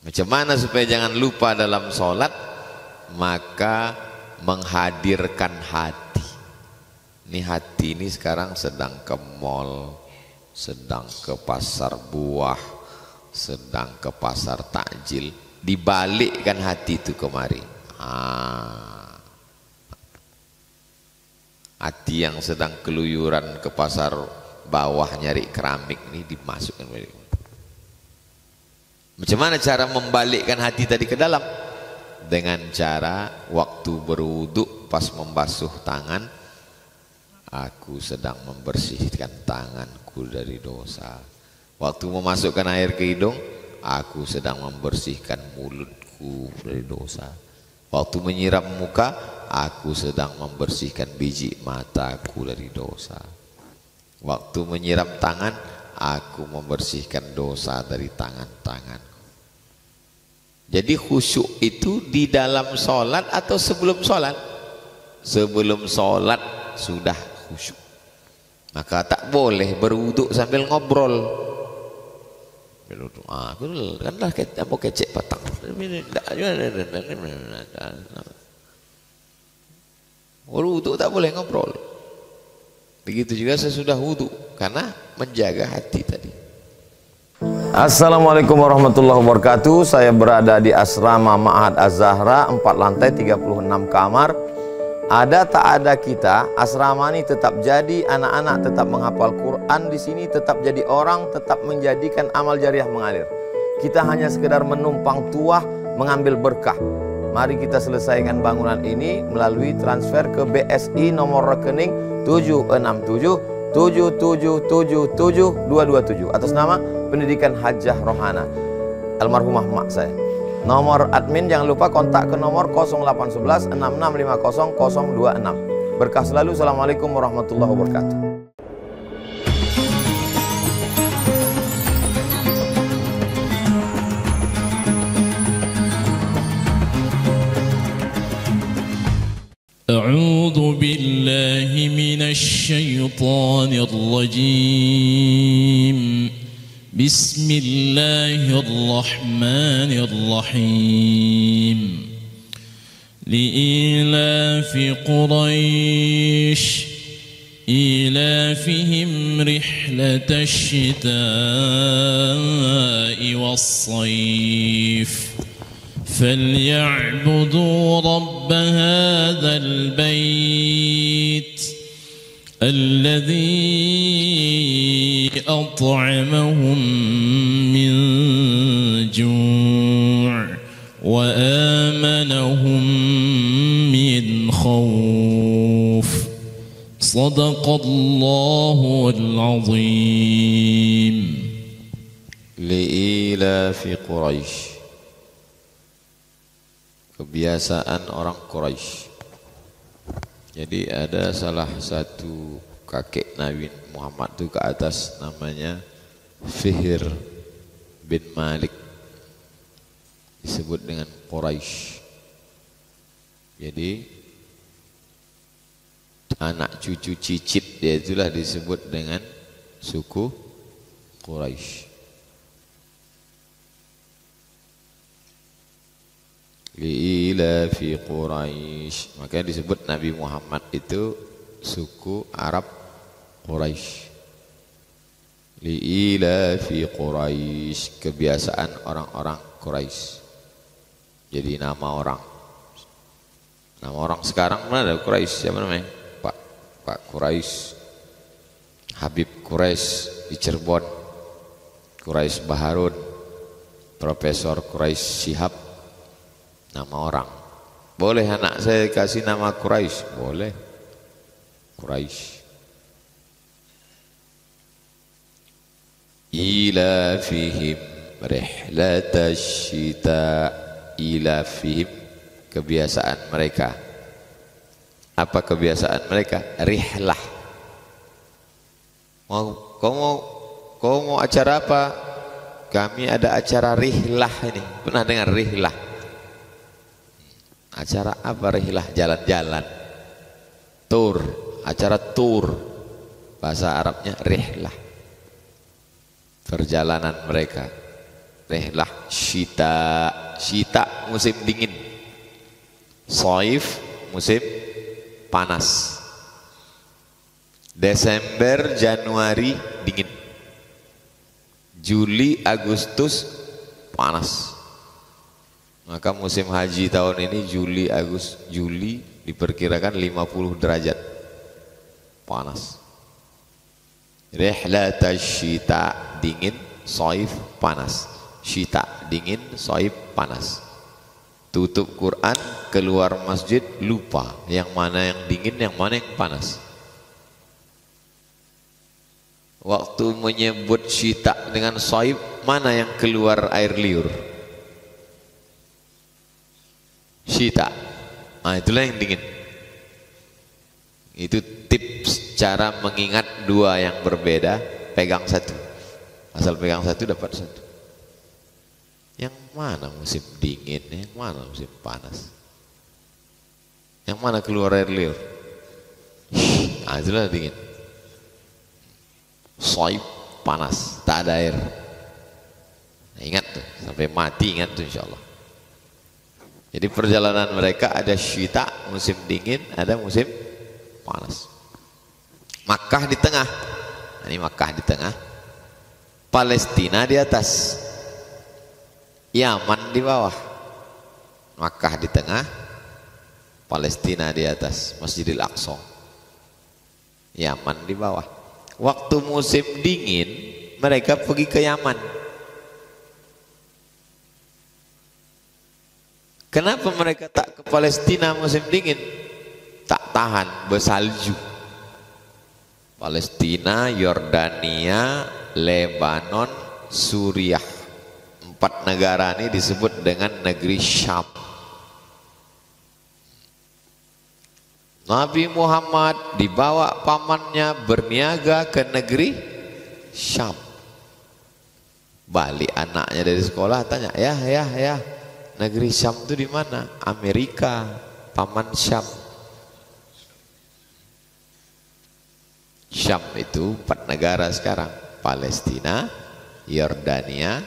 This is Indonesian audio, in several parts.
Macam mana supaya jangan lupa dalam sholat? Maka menghadirkan hati. Ini hati ini sekarang sedang ke mall, sedang ke pasar buah, sedang ke pasar takjil. Dibalikkan hati itu kemari. Hati yang sedang keluyuran ke pasar bawah nyari keramik ini dimasukkan balik. Macam mana cara membalikkan hati tadi ke dalam? Dengan cara waktu berwudu pas membasuh tangan, aku sedang membersihkan tanganku dari dosa. Waktu memasukkan air ke hidung, aku sedang membersihkan mulutku dari dosa. Waktu menyiram muka, aku sedang membersihkan biji mataku dari dosa. Waktu menyiram tangan, aku membersihkan dosa dari tangan-tanganku. Jadi khusyuk itu di dalam sholat atau sebelum sholat? Sebelum sholat sudah khusyuk. Maka tak boleh berwuduk sambil ngobrol. Kan lah mau kecek patang. Berwuduk tak boleh ngobrol. Begitu juga sesudah wudhu, karena menjaga hati tadi. Assalamualaikum warahmatullahi wabarakatuh. Saya berada di asrama Ma'had Az-Zahra, 4 lantai 36 kamar. Ada tak ada kita, asrama ini tetap jadi, anak-anak tetap menghafal Quran di sini, tetap jadi orang, tetap menjadikan amal jariah mengalir. Kita hanya sekedar menumpang tuah, mengambil berkah. Mari kita selesaikan bangunan ini melalui transfer ke BSI nomor rekening 76777772227 atas nama Pendidikan Hajah Rohana, almarhumah mak saya. Nomor admin jangan lupa kontak ke nomor 0811 6650 026. Berkah selalu. Assalamualaikum warahmatullahi wabarakatuh. أعوذ بالله من الشيطان الرجيم. بسم الله الرحمن الرحيم. لإيلاف قريش إيلافهم رحلة الشتاء والصيف فليعبدوا رب هذا البيت الذي أطعمهم من جوع وآمنهم من خوف. صدق الله العظيم. لإيلاف قريش. Kebiasaan orang Quraisy. Jadi ada salah satu kakek Nabi Muhammad itu ke atas, namanya Fihr bin Malik, disebut dengan Quraisy. Jadi anak cucu cicit dia itulah disebut dengan suku Quraisy. Li'ilafi Quraisy, makanya disebut Nabi Muhammad itu suku Arab Quraisy. Li'ilafi Quraisy, kebiasaan orang-orang Quraisy. Jadi nama orang sekarang mana ada Quraisy? Siapa namanya? Pak Quraisy, Habib Quraisy di Cirebon, Quraisy Baharun, Profesor Quraisy Shihab. Nama orang. Boleh anak saya kasih nama Quraisy? Boleh. Quraisy. Ilafihim rihlatash syita. Ilafihim, kebiasaan mereka. Apa kebiasaan mereka? Rihlah. Kau mau acara apa? Kami ada acara rihlah ini. Pernah dengar rihlah? Acara apa rihlah? Jalan-jalan. Tur, acara tur. Bahasa Arabnya rihlah. Perjalanan mereka. Rihlah syita. Syita musim dingin. Shaif musim panas. Desember, Januari dingin. Juli, Agustus panas. Maka musim haji tahun ini Juli diperkirakan 50 derajat panas. Rihlat syita dingin, shaif panas. Syita dingin, shaif panas. Tutup Quran, keluar masjid lupa yang mana yang dingin, yang mana yang panas. Waktu menyebut syita dengan shaif, mana yang keluar air liur? Syita. Itulah yang dingin. Itu tips cara mengingat dua yang berbeda, pegang satu. Asal pegang satu dapat satu. Yang mana musim dingin, yang mana musim panas? Yang mana keluar air liur? Itulah dingin. Shaif panas, tak ada air. Ingat tuh, sampai mati ingat tuh insyaallah. Jadi perjalanan mereka ada syita musim dingin, ada musim panas. Makkah di tengah. Ini Makkah di tengah. Palestina di atas. Yaman di bawah. Makkah di tengah. Palestina di atas. Masjidil Aqsa. Yaman di bawah. Waktu musim dingin mereka pergi ke Yaman. Kenapa mereka tak ke Palestina musim dingin? Tak tahan, bersalju. Palestina, Yordania, Lebanon, Suriah. 4 negara ini disebut dengan negeri Syam. Nabi Muhammad dibawa pamannya berniaga ke negeri Syam. Balik anaknya dari sekolah tanya, ya, negeri Syam itu di mana? Amerika, paman Syam. Syam itu 4 negara sekarang. Palestina, Yordania,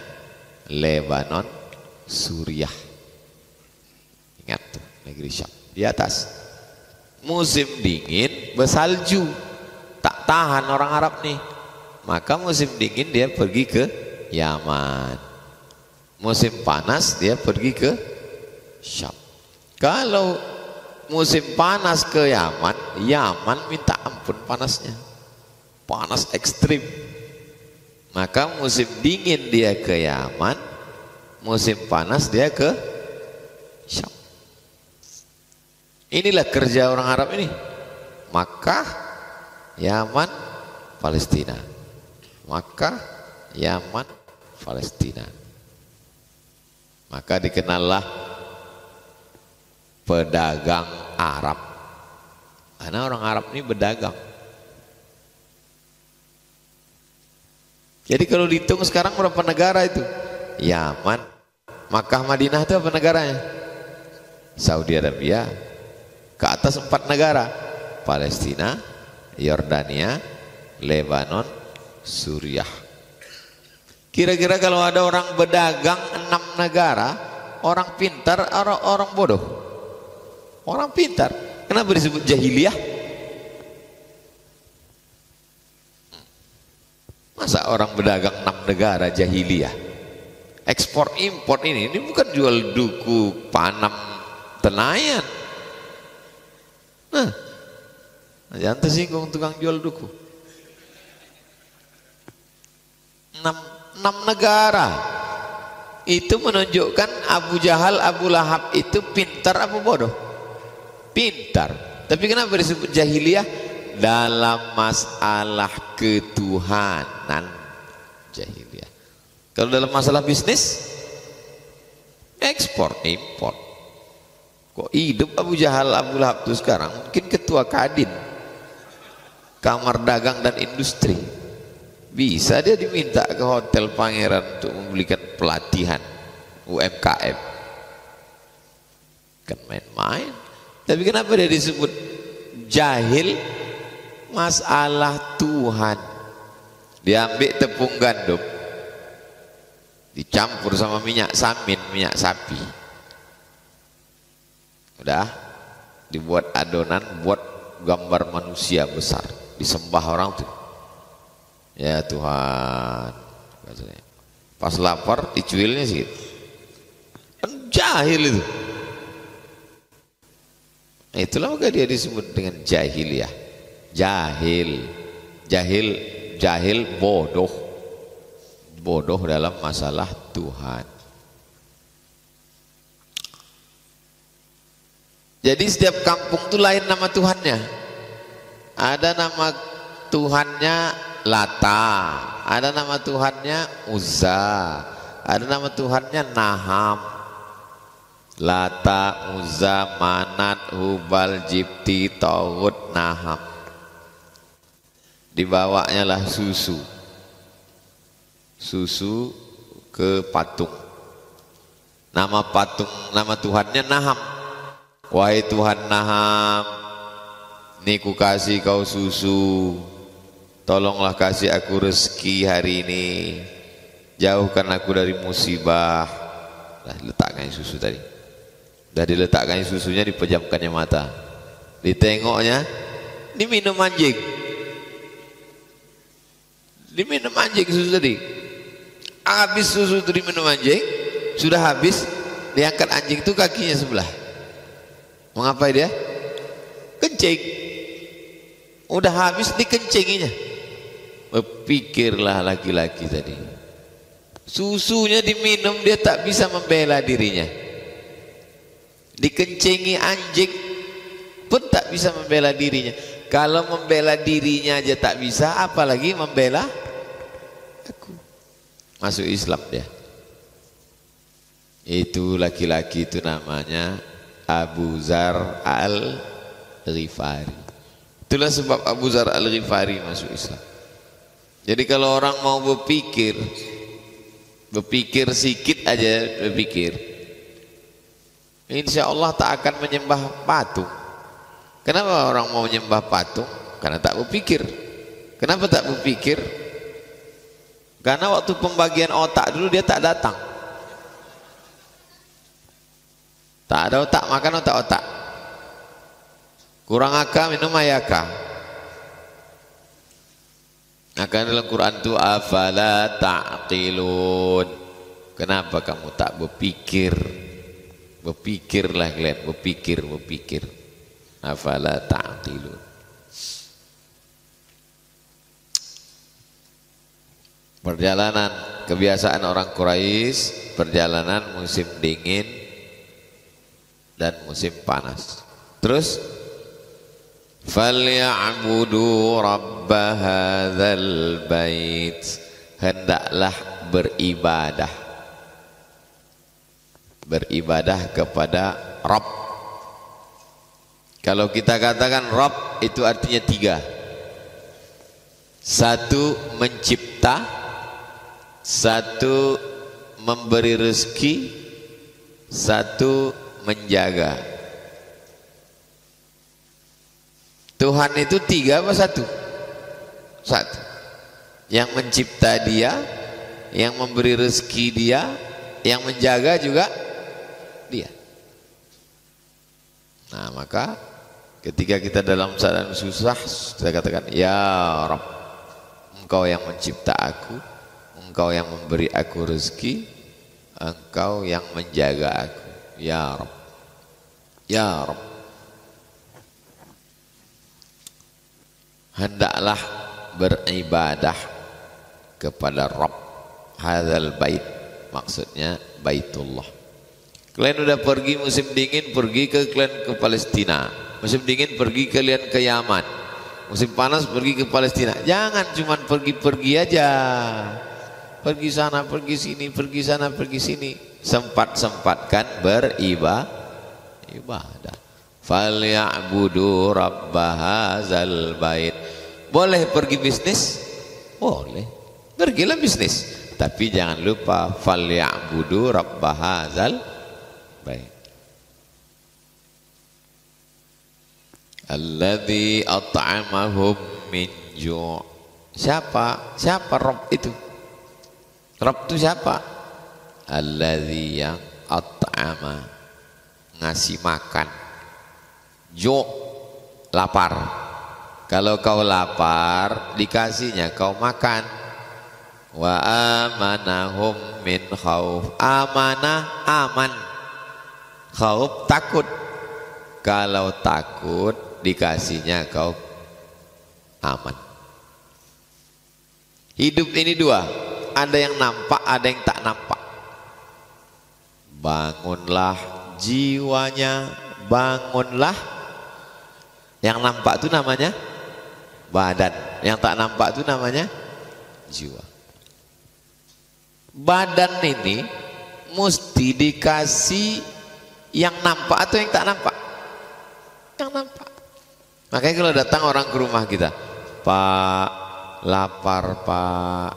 Lebanon, Suriah. Ingat tuh, negeri Syam. Di atas. Musim dingin bersalju. Tak tahan orang Arab nih. Maka musim dingin dia pergi ke Yaman. Musim panas dia pergi ke Syam. Kalau musim panas ke Yaman, Yaman minta ampun panasnya. Panas ekstrim. Maka musim dingin dia ke Yaman, musim panas dia ke Syam. Inilah kerja orang Arab ini. Makkah, Yaman, Palestina. Makkah, Yaman, Palestina. Maka dikenallah pedagang Arab. Karena orang Arab ini berdagang. Jadi kalau dihitung sekarang berapa negara itu? Yaman, Makkah, Madinah itu apa negaranya? Saudi Arabia. Ke atas 4 negara. Palestina, Yordania, Lebanon, Suriah. Kira-kira kalau ada orang berdagang 6 negara, orang pintar atau orang bodoh? Orang pintar. Kenapa disebut jahiliyah? Masa orang berdagang 6 negara jahiliyah? Ekspor impor ini bukan jual duku, panam, tenayan. Nah, jangan tersinggung tukang jual duku. 6 negara. Itu menunjukkan Abu Jahal, Abu Lahab itu pintar apa bodoh? Pintar. Tapi kenapa disebut jahiliyah? Dalam masalah ketuhanan jahiliyah. Kalau dalam masalah bisnis, ekspor impor. Kok hidup Abu Jahal, Abu Lahab itu sekarang mungkin ketua Kadin, Kamar Dagang dan Industri. Bisa dia diminta ke Hotel Pangeran untuk memberikan pelatihan UMKM. Kan main-main. Tapi kenapa dia disebut jahil? Masalah Tuhan. Dia ambil tepung gandum, dicampur sama minyak samin, minyak sapi. Udah dibuat adonan, buat gambar manusia besar, disembah orang tuh. Ya Tuhan, pas lapar dicuilnya sih, kan jahil itu. Nah, itulah maka dia disebut dengan jahiliyah. Jahil bodoh dalam masalah Tuhan. Jadi setiap kampung itu lain nama Tuhannya. Ada nama Tuhannya Lata, ada nama Tuhannya Uzza, ada nama Tuhannya Naham. Lata, Uzza, Manat, Hubal, Jibti, Tawud, Naham. Dibawanya lah susu ke patung. Nama Tuhannya Naham. Wahai Tuhan Naham, ini ku kasih kau susu, tolonglah kasih aku rezeki hari ini, jauhkan aku dari musibah. Nah, letakkan susu tadi. Dah diletakkan susunya, dipejamkannya mata, ditengoknya, diminum anjing. Diminum anjing susu tadi. Habis susu itu diminum anjing, sudah habis, diangkat anjing itu kakinya sebelah. Mau ngapain dia? Kencing. Udah habis dikencinginya. Berpikirlah laki-laki tadi. Susunya diminum, dia tak bisa membela dirinya. Dikencingi anjing pun tak bisa membela dirinya. Kalau membela dirinya aja tak bisa, apalagi membela aku. Masuk Islam dia. Itu laki-laki itu namanya Abu Zar Al-Ghifari. Itulah sebab Abu Zar Al-Ghifari masuk Islam. Jadi kalau orang mau berpikir sikit aja berpikir, insya Allah tak akan menyembah patung. Kenapa orang mau menyembah patung? Karena tak berpikir. Kenapa tak berpikir? Karena waktu pembagian otak dulu dia tak datang. Tak ada otak, makan otak-otak. Kurang akal, minum ayaka. Maka dalam Quran itu afala ta'qilun. Kenapa kamu tak berpikir? Berpikirlah kalian, berpikir. Afala ta'qilun. Perjalanan kebiasaan orang Quraisy, perjalanan musim dingin dan musim panas. Terus falya'budu rabb hadzal bait, hendaklah beribadah kepada Rabb. Kalau kita katakan Rabb itu artinya tiga. Satu mencipta, satu memberi rezeki, satu menjaga. Tuhan itu tiga apa satu? Satu. Yang mencipta dia, yang memberi rezeki dia, yang menjaga juga dia. Nah, maka ketika kita dalam keadaan susah, kita katakan ya Rabb, Engkau yang mencipta aku, Engkau yang memberi aku rezeki, Engkau yang menjaga aku. Ya Rabb, ya Rabb. Hendaklah beribadah kepada Rabb hadzal bait, maksudnya Baitullah. Kalian udah pergi musim dingin, pergi ke Palestina. Musim dingin pergi kalian ke Yaman. Musim panas pergi ke Palestina. Jangan cuma pergi-pergi aja. Pergi sana, pergi sini, pergi sana, pergi sini. Sempat-sempatkan beribadah. Falya'budu rabb hadzal bait. Boleh pergi bisnis? Boleh. Pergilah bisnis. Tapi jangan lupa falya'budu rabb hadzal bait. Alladzi at'amahum min ju'. Siapa Rabb itu? Rabb itu siapa? alladzi yang at'ama, ngasih makan. Jo, lapar. Kalau kau lapar, dikasihnya kau makan. Wa amanahum min khauf. Amanah, aman. Khauf, takut. Kalau takut, dikasihnya kau aman. Hidup ini dua, ada yang nampak, ada yang tak nampak. Bangunlah jiwanya, bangunlah. Yang nampak itu namanya badan, yang tak nampak itu namanya jiwa. Badan ini mesti dikasih yang nampak atau yang tak nampak? Yang nampak. Makanya kalau datang orang ke rumah kita, Pak, lapar Pak,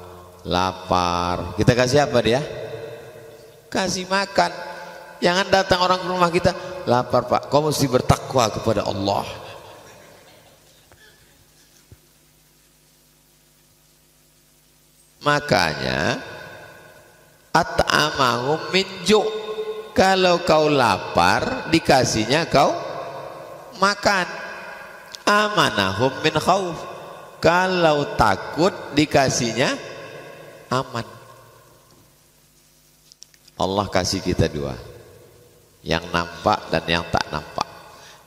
lapar, kita kasih apa dia? Kasih makan. Jangan datang orang ke rumah kita, lapar Pak, kau mesti bertakwa kepada Allah. Makanya at'amahum min ju', kalau kau lapar dikasihnya kau makan. Amanahum min khauf, kalau takut dikasihnya aman. Allah kasih kita dua, yang nampak dan yang tak nampak.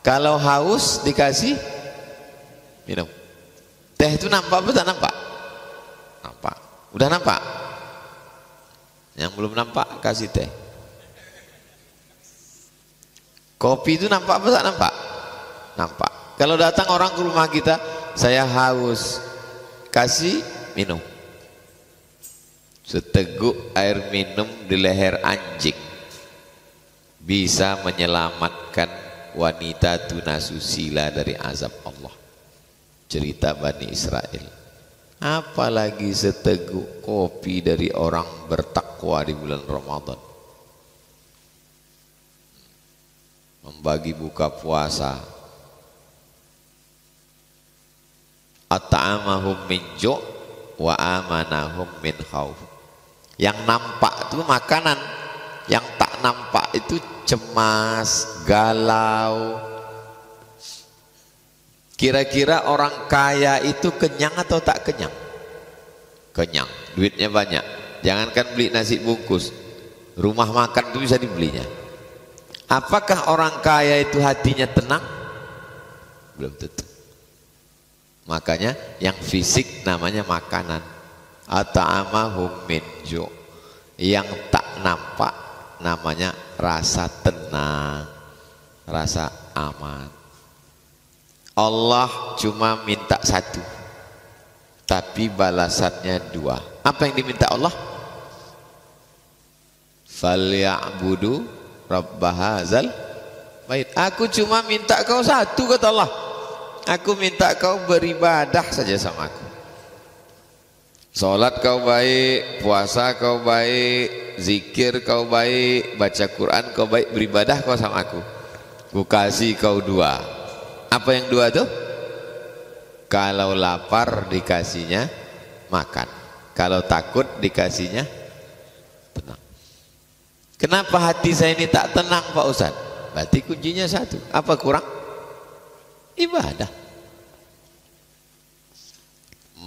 Kalau haus dikasih minum. Teh itu nampak apa tak nampak? Nampak. Udah nampak? Yang belum nampak kasih teh. Kopi itu nampak apa tak nampak? Nampak. Kalau datang orang ke rumah kita, saya haus, kasih minum. Seteguk air minum di leher anjing bisa menyelamatkan wanita tunasusila dari azab Allah. Cerita Bani Israel. Apalagi seteguk kopi dari orang bertakwa di bulan Ramadan. Membagi buka puasa. At'amahum min ju' wa amanahum min khauf. Yang nampak itu makanan, yang tak nampak itu cemas, galau. Kira-kira orang kaya itu kenyang atau tak kenyang? Kenyang, duitnya banyak. Jangankan beli nasi bungkus, rumah makan itu bisa dibelinya. Apakah orang kaya itu hatinya tenang? Belum tentu. Makanya yang fisik namanya makanan. At'amahum min ju'. Yang tak nampak namanya rasa tenang, rasa aman. Allah cuma minta satu, tapi balasannya dua. Apa yang diminta Allah? Falya'budu rabbahazal bait. Aku cuma minta kau satu, kata Allah. Aku minta kau beribadah saja sama aku. Salat kau baik, puasa kau baik, zikir kau baik, baca Quran kau baik, beribadah kau sama aku. Ku kasih kau dua. Apa yang dua tuh? Kalau lapar dikasihnya makan, kalau takut dikasihnya tenang. Kenapa hati saya ini tak tenang Pak Ustadz? Berarti kuncinya satu. Apa kurang? Ibadah.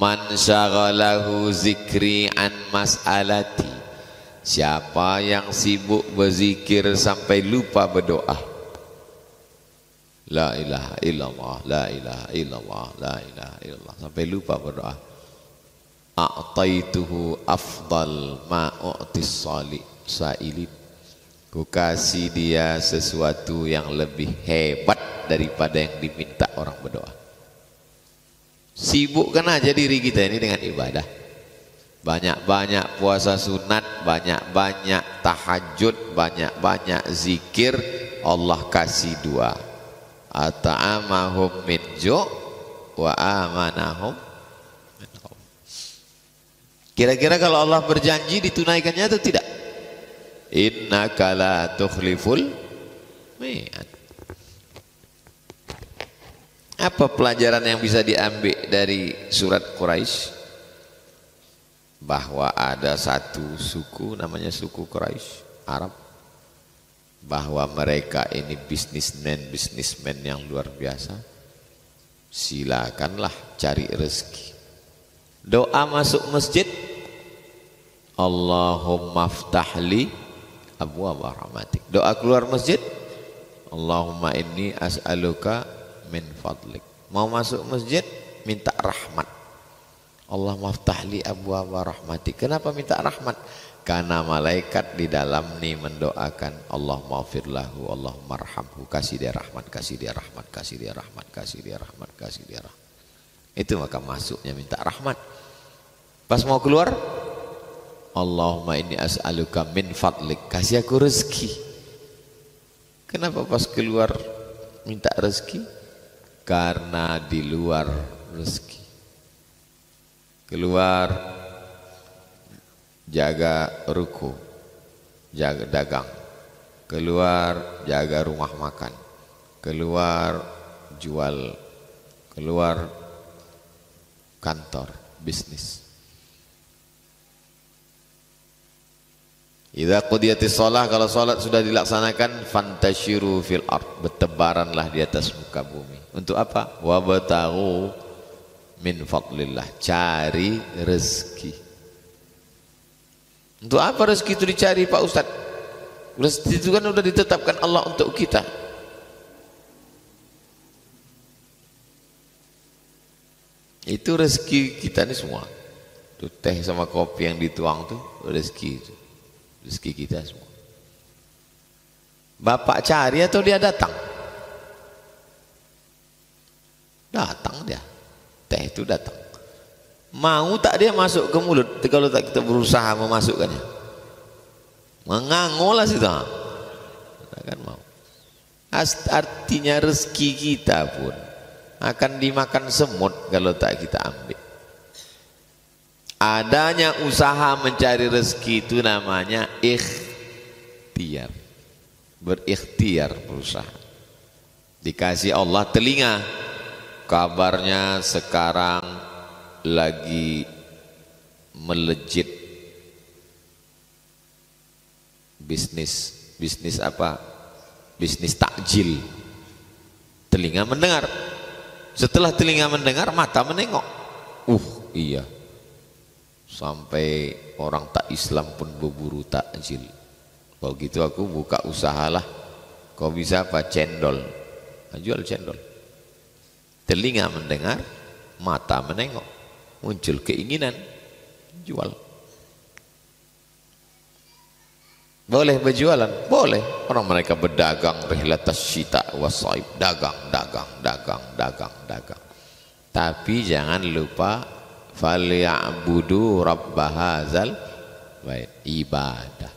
Man syaghalahu zikri an mas'alati. Siapa yang sibuk berzikir sampai lupa berdoa. La ilaha illallah, la ilaha illallah, la ilaha illallah, sampai lupa berdoa. A'taituhu afdal ma u'tis sa'ilin. Ku kasih dia sesuatu yang lebih hebat daripada yang diminta orang berdoa. Sibukkan aja diri kita ini dengan ibadah. Banyak-banyak puasa sunat, banyak-banyak tahajud, banyak-banyak zikir. Allah kasih dua. At'amahum min ju' wa amanahum min khauf. Kira-kira kalau Allah berjanji ditunaikannya atau tidak? Innaka la tukhliful mi'ad. Apa pelajaran yang bisa diambil dari surat Quraisy? bahwa ada satu suku namanya suku Quraisy Arab, bahwa mereka ini bisnismen yang luar biasa. Silakanlah cari rezeki. Doa masuk masjid, Allahumma ftahli abwaaba rahmatik. Doa keluar masjid, Allahumma inni as'aluka min fadlik. Mau masuk masjid minta rahmat, Allahumma ftahli abwaaba rahmatik. Kenapa minta rahmat? Karena malaikat di dalam nih mendoakan, Allahumma ghfirlahu, Allahumma arhamhu, kasih dia rahmat, kasih dia rahmat, kasih dia rahmat, kasih dia rahmat, kasih dia rahmat. Itu maka masuknya minta rahmat. Pas mau keluar, Allahumma inni as'aluka min fadlik, kasih aku rezeki. Kenapa pas keluar minta rezeki? Karena di luar rezeki. Keluar jaga ruku, jaga dagang, keluar jaga rumah makan, keluar jual, keluar kantor, bisnis. Idza qudiyatis shalah, kalau salat sudah dilaksanakan, fantashiru fil ard, bertebaranlah di atas muka bumi. Untuk apa? Wabtaghu min fadlillah, cari rezeki. Untuk apa rezeki itu dicari Pak Ustadz? Rezeki itu kan sudah ditetapkan Allah untuk kita. Itu rezeki kita ini semua. Itu teh sama kopi yang dituang tuh rezeki itu. Rezeki kita semua. Bapak cari atau dia datang? Datang dia. Teh itu datang. Mau tak dia masuk ke mulut kalau tak kita berusaha memasukkannya? Mengangolah situ. Tak kan mau. Artinya rezeki kita pun akan dimakan semut kalau tak kita ambil. Adanya usaha mencari rezeki itu namanya ikhtiar. Berikhtiar, berusaha. Dikasih Allah telinga. Kabarnya sekarang lagi melejit bisnis apa? Bisnis takjil. Telinga mendengar. Setelah telinga mendengar, mata menengok. Iya. Sampai orang tak Islam pun berburu takjil. Kalau gitu aku buka usahalah. Kau bisa apa? Cendol. Jual cendol. Telinga mendengar, mata menengok. Muncul keinginan jual. Boleh berjualan? Boleh. Orang mereka berdagang rihlatas syita wasaib, dagang. Tapi jangan lupa falyabudu rabbahazal bait, ibadah.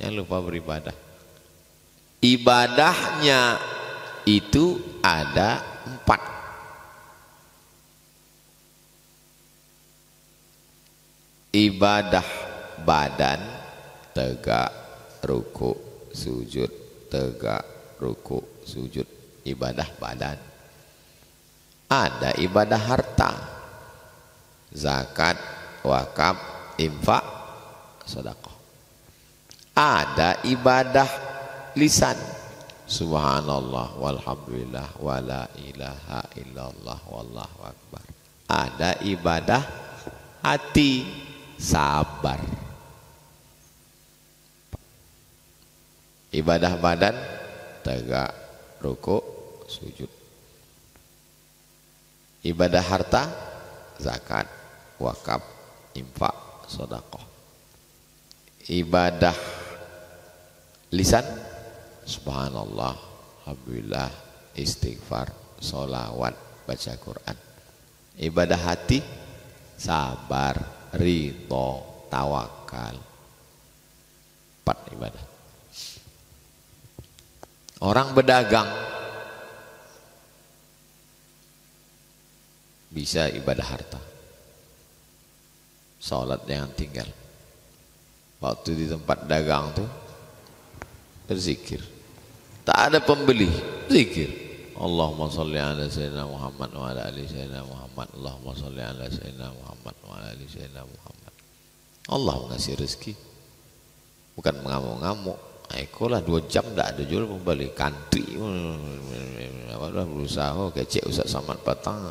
Jangan lupa beribadah. Ibadahnya itu ada 4. Ibadah badan, tegak, ruku, sujud, tegak, ruku, sujud. Ibadah badan. Ada ibadah harta, zakat, wakaf, infak, sedekah. Ada ibadah lisan, subhanallah walhamdulillah wala ilaha illallah wallahu akbar. Ada ibadah hati, sabar. Ibadah badan, tegak, ruku, sujud. Ibadah harta, zakat, wakaf, infak, sedekah. Ibadah lisan, subhanallah, alhamdulillah, istighfar, sholawat, baca Quran. Ibadah hati, sabar, ridho, tawakal. 4 ibadah. Orang berdagang bisa ibadah harta. Salat jangan tinggal. Waktu di tempat dagang tuh berzikir. Tak ada pembeli, zikir. Allahumma sholli ala sayyidina Muhammad wa ala ali sayyidina Muhammad. Allahumma sholli ala sayyidina Muhammad wa ala ali sayyidina Muhammad. Allah ngasih rezeki, bukan mengamuk-ngamuk. Eko lah 2 jam tidak ada jual kembali kantri, apa berusaha kecek Ustaz Samad Patang.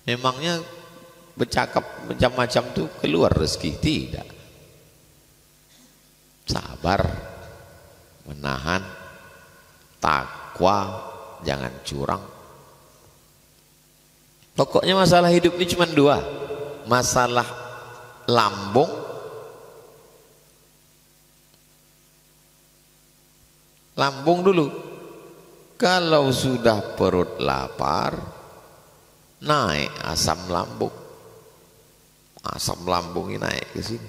Memangnya bercakap macam-macam tuh keluar rezeki? Tidak. Sabar, menahan, takwa, jangan curang. Pokoknya masalah hidup ini cuma 2, masalah lambung dulu. Kalau sudah perut lapar, naik asam lambung. Asam lambungnya naik ke sini.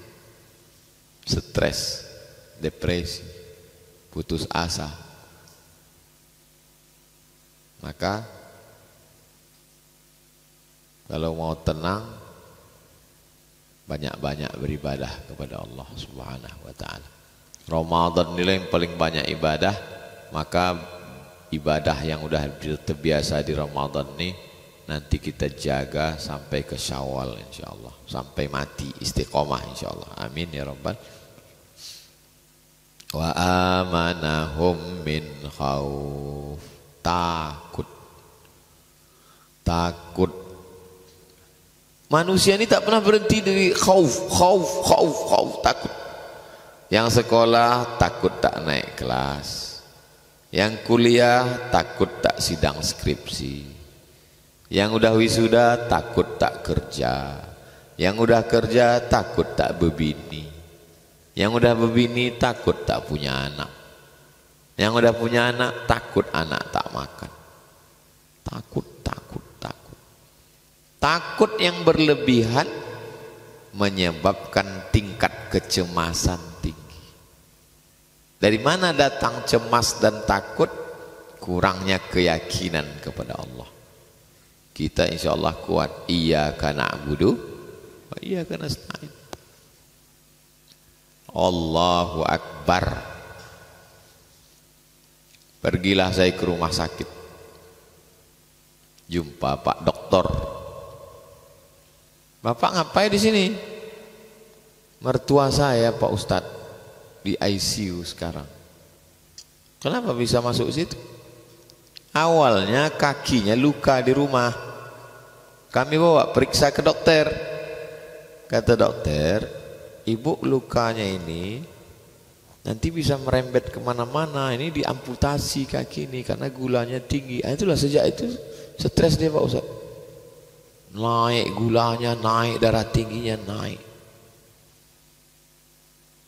Stres, depresi, putus asa. Maka kalau mau tenang, banyak-banyak beribadah kepada Allah Subhanahu wa taala. Ramadan nilai yang paling banyak ibadah, maka ibadah yang udah terbiasa di Ramadan ini nanti kita jaga sampai ke Syawal insyaallah, sampai mati istiqomah insyaallah. Amin ya rabbal. Wa amanahum min khauf. Takut. Manusia ini tak pernah berhenti dari khauf, takut. Yang sekolah takut tak naik kelas, yang kuliah takut tak sidang skripsi, yang udah wisuda takut tak kerja, yang udah kerja takut tak berbini, yang udah berbini takut tak punya anak, yang udah punya anak takut anak tak makan. Takut yang berlebihan menyebabkan tingkat kecemasan tinggi. Dari mana datang cemas dan takut? Kurangnya keyakinan kepada Allah. Kita insya Allah kuat. Iyyaka na'budu wa iyyaka nasta'in. Allahu Akbar. Pergilah saya ke rumah sakit, jumpa Pak Doktor. Bapak ngapain di sini? Mertua saya Pak Ustadz di ICU sekarang. Kenapa bisa masuk situ? Awalnya kakinya luka di rumah. Kami bawa periksa ke dokter. Kata dokter, ibu lukanya ini nanti bisa merembet kemana-mana. Ini diamputasi kaki ini karena gulanya tinggi. Itulah sejak itu stres dia Pak Ustadz. Naik gulanya, naik darah tingginya, naik.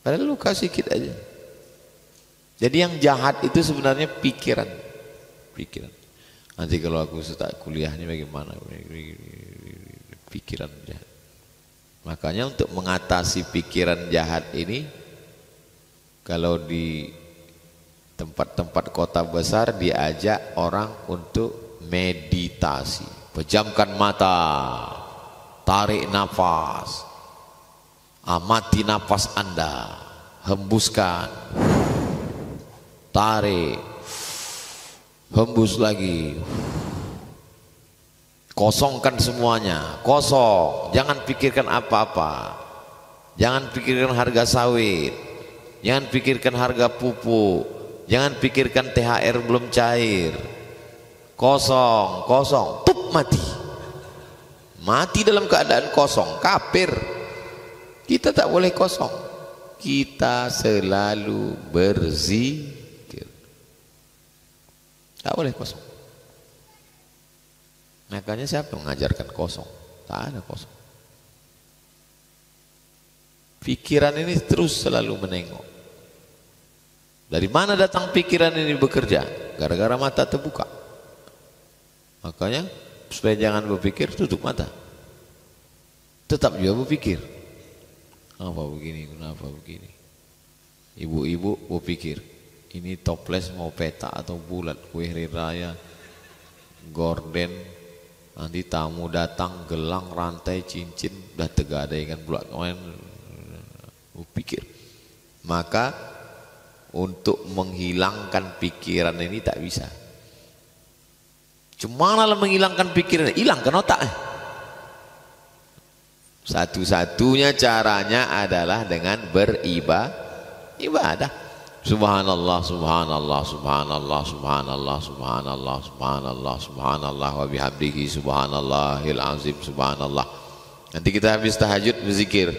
Padahal luka sedikit aja. Jadi yang jahat itu sebenarnya pikiran. Nanti kalau aku start kuliah ini bagaimana? Pikiran jahat. Makanya untuk mengatasi pikiran jahat ini, kalau di tempat-tempat kota besar diajak orang untuk meditasi. Pejamkan mata, tarik nafas, amati nafas Anda, hembuskan, tarik, hembus lagi, kosongkan semuanya, kosong, jangan pikirkan apa-apa, jangan pikirkan harga sawit, jangan pikirkan harga pupuk, jangan pikirkan THR belum cair, kosong, tup, mati dalam keadaan kosong, kafir. Kita tak boleh kosong, kita selalu berzikir, tak boleh kosong. Makanya siapa yang mengajarkan kosong? Tak ada kosong. Pikiran ini terus selalu menengok. Dari mana datang pikiran ini bekerja? Gara-gara mata terbuka. Makanya supaya jangan berpikir, tutup mata. Tetap juga berpikir. Kenapa begini? Ibu-ibu berpikir, ini toples mau peta atau bulat, kue hari raya, gorden, nanti tamu datang, gelang, rantai, cincin, udah tegadaikan bulat kemarin. Berpikir. Maka untuk menghilangkan pikiran ini tak bisa. Cuma lah menghilangkan pikiran, hilangkan otak. Satu-satunya caranya adalah dengan beribadah. Subhanallah, subhanallah, subhanallah, subhanallah, subhanallah, subhanallah, subhanallah, wa bihamdihi subhanallahil azim, subhanallah. Nanti kita habis tahajud berzikir.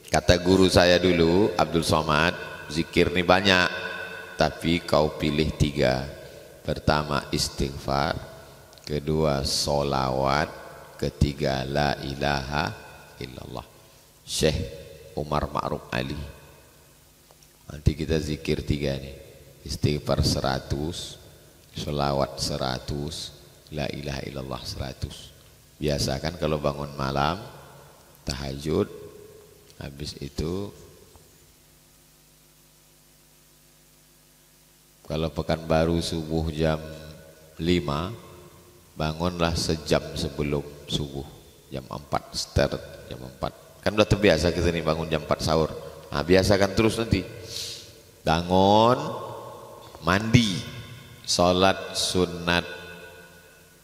Kata guru saya dulu, Abdul Somad, zikir ini banyak, tapi kau pilih 3. Pertama istighfar, kedua solawat, ketiga la ilaha illallah. Syekh Umar Ma'ruf Ali. Nanti kita zikir 3 nih. Istighfar 100, solawat 100, la ilaha illallah 100. Biasakan kalau bangun malam, tahajud, habis itu kalau Pekanbaru subuh jam 5, bangunlah sejam sebelum subuh, jam 4 start, jam 4. Kan udah terbiasa kita nih bangun jam 4 sahur. Nah, biasakan terus nanti. Bangun, mandi, sholat sunat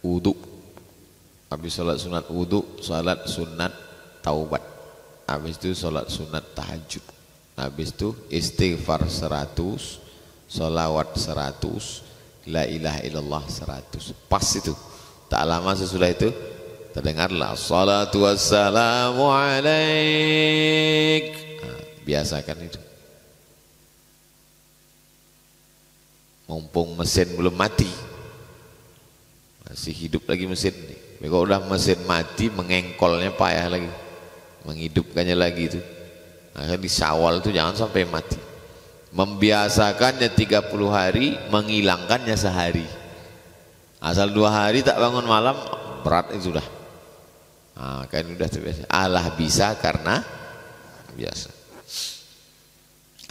wudu. Habis sholat sunat wudu, sholat sunat taubat. Habis itu sholat sunat tahajud. Habis itu istighfar 100, sholawat 100, la ilaha illallah 100. Pas itu. Tak lama sesudah itu terdengarlah salatu wassalamu alaik. Nah, biasakan itu. Mumpung mesin belum mati, masih hidup lagi mesin nih. Kalau udah mesin mati, mengengkolnya payah lagi, menghidupkannya lagi itu. Nah, di Syawal itu jangan sampai mati. Membiasakannya 30 hari, menghilangkannya sehari. Asal 2 hari tak bangun malam, berat itu sudah. Nah, kan udah terbiasa. Allah bisa karena biasa.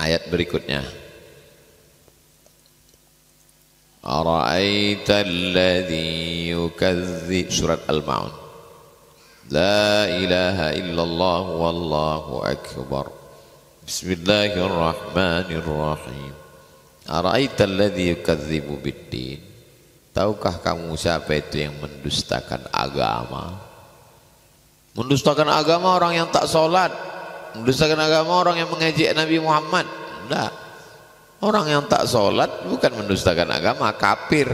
Ayat berikutnya. Ara'aita alladhi yukadzdzib, surat Al-Ma'un. La ilaha illallah wallahu akbar. Bismillahirrahmanirrahim. Ara'aita alladhi yukadzibu biddin. Tahukah kamu siapa itu yang mendustakan agama? Mendustakan agama orang yang tak sholat. Mendustakan agama orang yang mengejek Nabi Muhammad. Tidak. Orang yang tak sholat bukan mendustakan agama, kafir.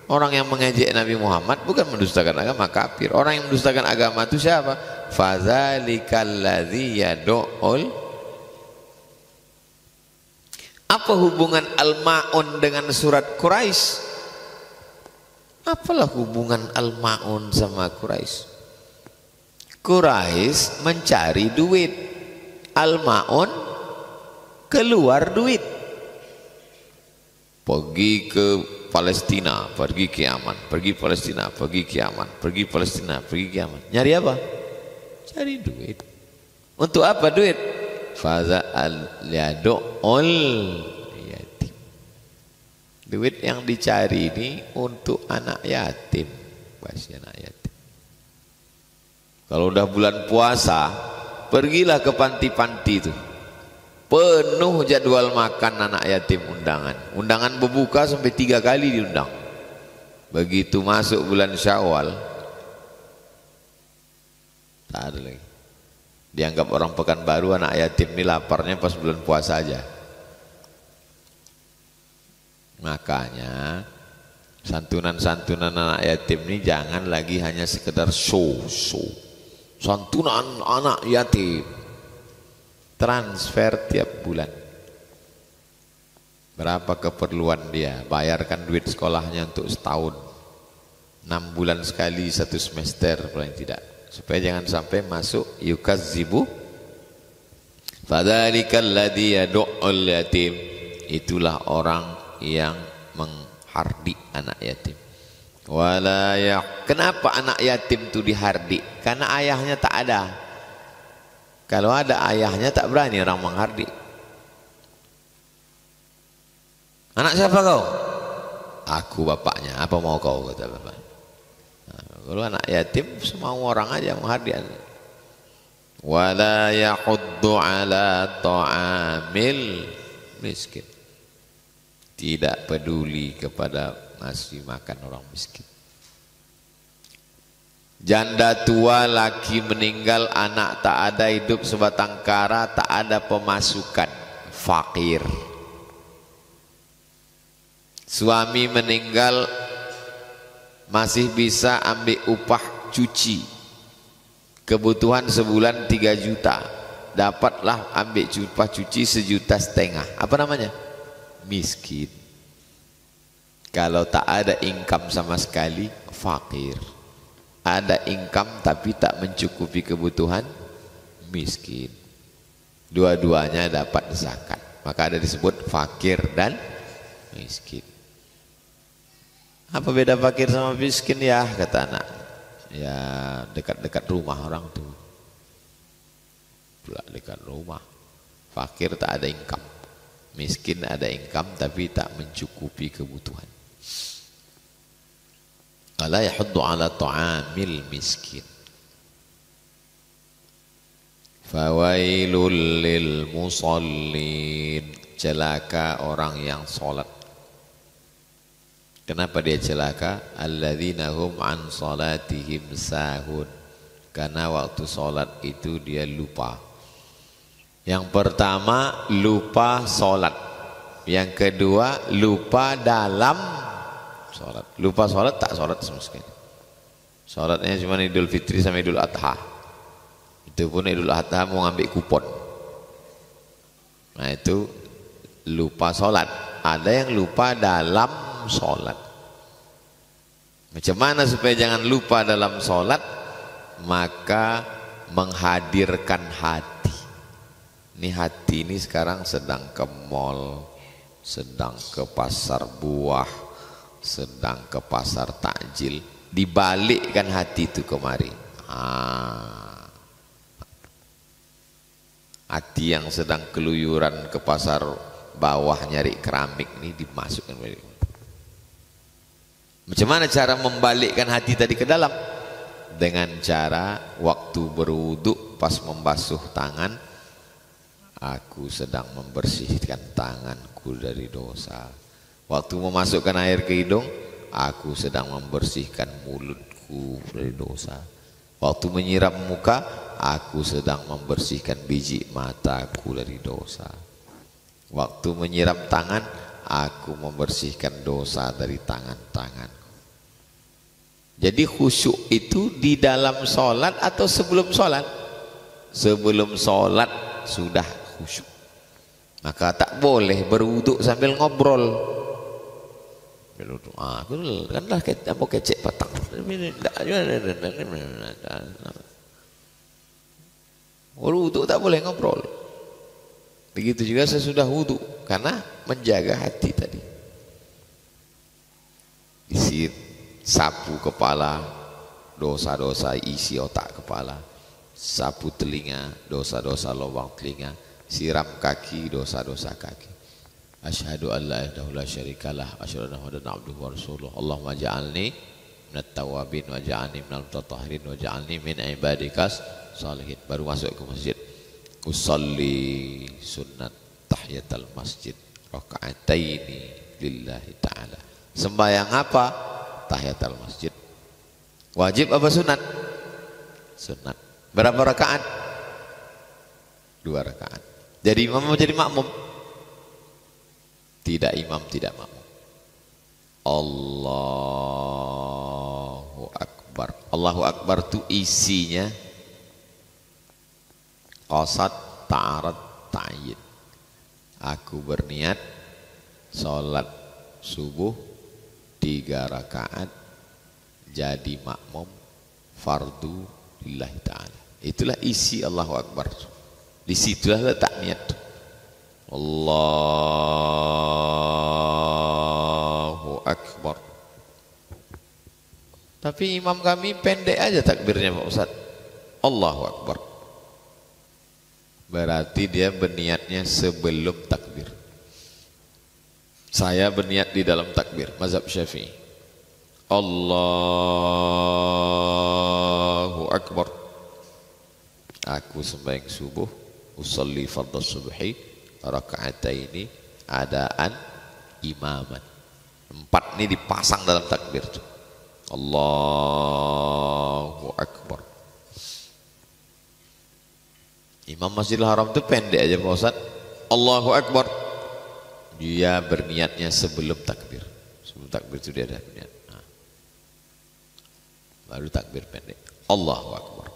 Orang yang mengejek Nabi Muhammad bukan mendustakan agama, kafir. Orang yang mendustakan agama itu siapa? Fadzalikal ladzi yad'ul. Apa hubungan Al-Ma'un dengan surat Quraisy? Apalah hubungan Al-Ma'un sama Quraisy? Quraisy mencari duit, Al-Ma'un keluar duit. Pergi ke Palestina, pergi ke Yaman, pergi Palestina, pergi ke Yaman, pergi Palestina, pergi ke Yaman. Nyari apa? Cari duit. Untuk apa duit? Faza al-yadu'ul yatim. Duit yang dicari ini untuk anak yatim. Pasti anak yatim. Kalau udah bulan puasa, pergilah ke panti-panti itu. Penuh jadwal makan anak yatim undangan. Undangan berbuka sampai 3 kali diundang. Begitu masuk bulan Syawal, tak ada lagi. Dianggap orang Pekanbaru anak yatim ini laparnya pas bulan puasa aja. Makanya santunan-santunan anak yatim ini jangan lagi hanya sekedar show. Santunan anak yatim. Transfer tiap bulan. Berapa keperluan dia? Bayarkan duit sekolahnya untuk setahun. 6 bulan sekali 1 semester paling tidak. Supaya jangan sampai masuk yukazzibu. Fadzalikal ladzi yad'ul yatim. Itulah orang yang menghardik anak yatim. Kenapa anak yatim itu dihardik? Karena ayahnya tak ada. Kalau ada ayahnya tak berani orang menghardik. Anak siapa kau? Aku bapaknya. Apa mau kau, kata bapak. Nah, kalau anak yatim semau orang aja menghardik. Wala yahuddu ala ta'amil miskin. Tidak peduli kepada ngasih makan orang miskin. Janda tua, laki meninggal, anak tak ada, hidup sebatang kara, tak ada pemasukan, fakir. Suami meninggal, masih bisa ambil upah cuci, kebutuhan sebulan 3 juta, dapatlah ambil upah cuci 1,5 juta. Apa namanya? Miskin. Kalau tak ada income sama sekali, fakir. Ada income tapi tak mencukupi kebutuhan, miskin. Dua-duanya dapat zakat, maka ada disebut fakir dan miskin. Apa beda fakir sama miskin ya, kata anak? Ya dekat-dekat rumah orang tuh. Pula dekat rumah. Fakir tak ada income, miskin ada income tapi tak mencukupi kebutuhan. Ala yahuddu ala ta'amil miskin. Fawailul lil musallin. Celaka orang yang salat. Kenapa dia celaka? Alladzina hum an salatihim sahun. Karena waktu salat itu dia lupa. Yang pertama lupa salat. Yang kedua lupa dalam sholat. Lupa sholat, tak sholat sama sekali. Sholatnya cuma Idul Fitri sama Idul Adha. Itu pun Idul Adha mau ngambil kupon. Nah itu lupa sholat. Ada yang lupa dalam sholat. Macam mana supaya jangan lupa dalam sholat? Maka menghadirkan hati. Ini hati ini sekarang sedang ke mall, sedang ke pasar buah, sedang ke pasar takjil, dibalikkan hati itu kemari. Hati yang sedang keluyuran ke pasar bawah nyari keramik ini dimasukkan. Macam mana cara membalikkan hati tadi ke dalam? Dengan cara waktu berwudu pas membasuh tangan, aku sedang membersihkan tanganku dari dosa. Waktu memasukkan air ke hidung, aku sedang membersihkan mulutku dari dosa. Waktu menyiram muka, aku sedang membersihkan biji mataku dari dosa. Waktu menyiram tangan, aku membersihkan dosa dari tangan-tanganku. Jadi khusyuk itu di dalam sholat atau sebelum sholat? Sebelum sholat sudah khusyuk. Maka tak boleh berwuduk sambil ngobrol. Kan lah mau kecek patang. Wudu tak boleh ngobrol. Begitu juga sesudah wudu, karena menjaga hati tadi. Isi sapu kepala, dosa-dosa isi otak kepala. Sapu telinga, dosa-dosa lubang telinga. Siram kaki, dosa-dosa kaki. Asyhadu an la ilaha illallah syarikalah asyhadu anna muhammadan abduhu wa rasuluh. Allahumma ja'alni minat tawabin wa ja'alni minal mutatahhirin wa ja'alni min ibadikas salihin. Baru masuk ke masjid, usalli sunnat tahiyatul masjid raka'ataini lillahi ta'ala. Sembahyang apa? Tahiyatul masjid. Wajib apa sunat? Sunat. Berapa rakaat? 2 rakaat. Jadi imam mau jadi makmum? Tidak imam, tidak makmum. Allahu Akbar. Allahu Akbar itu isinya qasad, ta'arad, ta'yin. Aku berniat sholat subuh 3 rakaat jadi makmum fardu lillahi ta'ala. Itulah isi Allahu Akbar. Disitulah letak niat. Allahu Akbar. Tapi imam kami pendek aja takbirnya Pak Ustaz. Allahu Akbar. Berarti dia berniatnya sebelum takbir. Saya berniat di dalam takbir, mazhab Syafi'i. Allahu Akbar. Aku sembahyang subuh, usolli fardhu subhi raka'ataini adaan imaman. 4 ini dipasang dalam takbir. Allahu Akbar. Imam Masjidil Haram itu pendek aja Pak Ustaz. Allahu Akbar. Dia berniatnya sebelum takbir. Sebelum takbir itu dia ada niat. Nah. Baru takbir pendek. Allahu Akbar.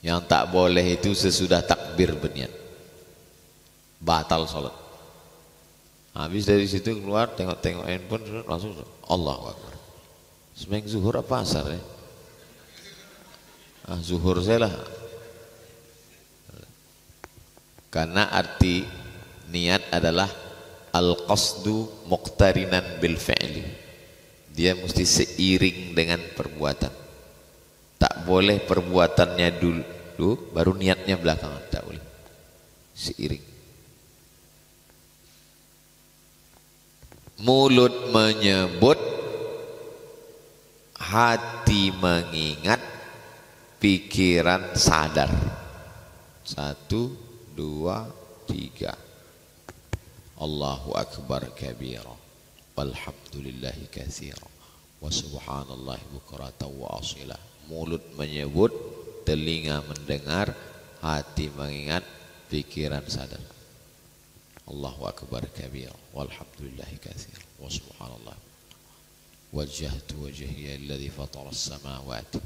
Yang tak boleh itu sesudah takbir berniat. Batal sholat. Habis dari situ keluar tengok-tengok handphone langsung Allahu Akbar. Semeng zuhur apa asar ya? Zuhur saya lah. Karena arti niat adalah al-qasdu muqtarinan bil fi'li. Dia mesti seiring dengan perbuatan. Tak boleh perbuatannya dulu baru niatnya belakangan, tak boleh. Seiring. Mulut menyebut, hati mengingat, pikiran sadar. 1, 2, 3. Allahu Akbar kabira walhamdulillahi katsira wa subhanallahi bukratan wa asila. Mulut menyebut, telinga mendengar, hati mengingat, pikiran sadar. Allahu Akbar kabira walhamdulillahi katsira wa subhanallah wajjahtu wajhiya alladhi fatara as-samawati.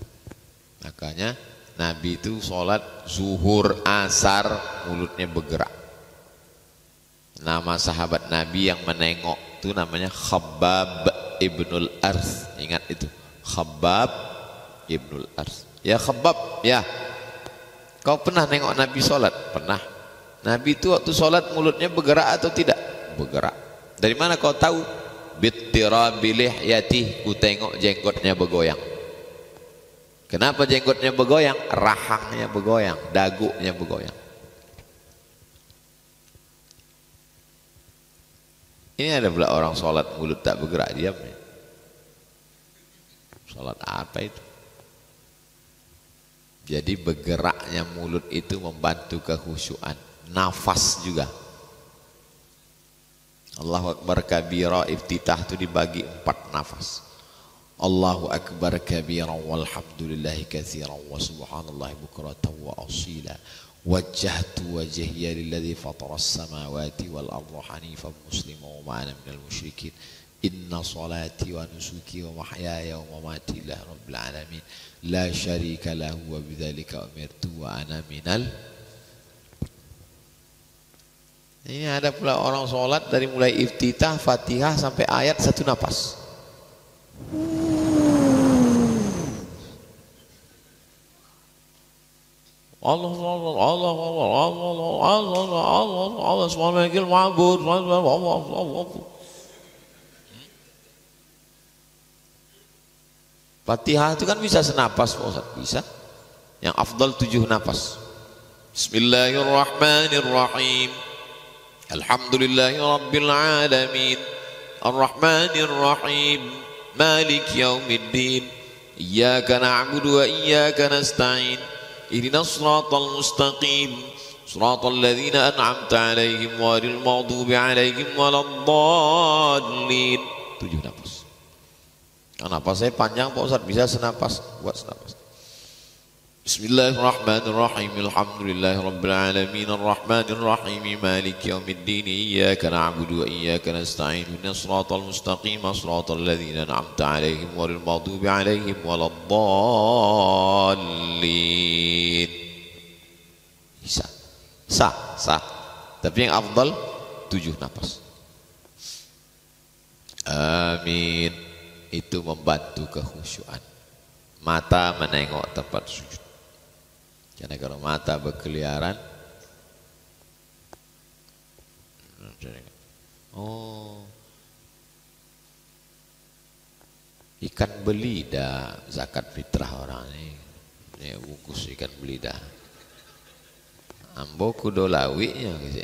Makanya Nabi itu sholat zuhur asar mulutnya bergerak. Nama sahabat Nabi yang menengok itu namanya Khabbab ibnul Arth. Ingat itu, Khabbab ibnul Arth. Ya Khabbab, ya kau pernah nengok Nabi sholat? Pernah. Nabi itu waktu sholat mulutnya bergerak atau tidak? Bergerak. Dari mana kau tahu? Bittirabi lihyati, ku tengok jenggotnya bergoyang. Kenapa jenggotnya bergoyang? Rahangnya bergoyang, dagunya bergoyang. Ini ada pula orang sholat mulut tak bergerak, diam. Sholat apa itu? Jadi bergeraknya mulut itu membantu kekhusyuan. Nafas juga. Allahu Akbar kabira iftitah itu dibagi 4 nafas. Allahu Akbar kabira walhamdulillahi katsiran wa subhanallahi bukratan wa asila. Wajjahtu wajhiya lilladzi fatara as-samawati wal arda hanifan musliman wa ma ana minal musyrikin. Inna salati wa nusuki wa mahyaya wa mamati lillahi rabbil alamin. La syarika lahu wa bidzalika umirtu wa ana minal. Ini ada pula orang sholat dari mulai iftitah, fatihah sampai ayat 1 nafas. Allah Allah Allah Allah Allah Allah Allah Allah subhanakal ma'bud. Fatihah itu kan bisa senapas, Pak Ustaz. Bisa. Yang afdal 7 nafas. Bismillahirrahmanirrahim. Alhamdulillahi rabbil alamin. Ar-Rahmanir Rahim. Malik yaumiddin. Iyyaka na'budu wa iyyaka nasta'in. Ihdinas siratal mustaqim. Siratal ladzina an'amta 'alaihim ghairil maghdubi 'alaihim waladdallin. 7 nafas. Napas saya panjang Pak Ustaz, bisa senapas, buat senapas. Bismillahirrahmanirrahim. Alhamdulillahi rabbil alamin. Ar-Rahmanir Rahim. Maliki yaumiddin. Iyyaka na'budu wa iyyaka nasta'in. Ihdinas siratal mustaqim. Siratal ladzina an'amta 'alaihim ghairil maghdubi 'alaihim waladdallin. Bisa. Sah. Tapi yang afdal 7 nafas. Amin. Itu membantu kekhusyuan. Mata menengok tempat sujud. Karena kalau mata berkeliaran, ikan belida zakat fitrah orang ini bungkus ikan belida. Ambo kudo lawinya gitu.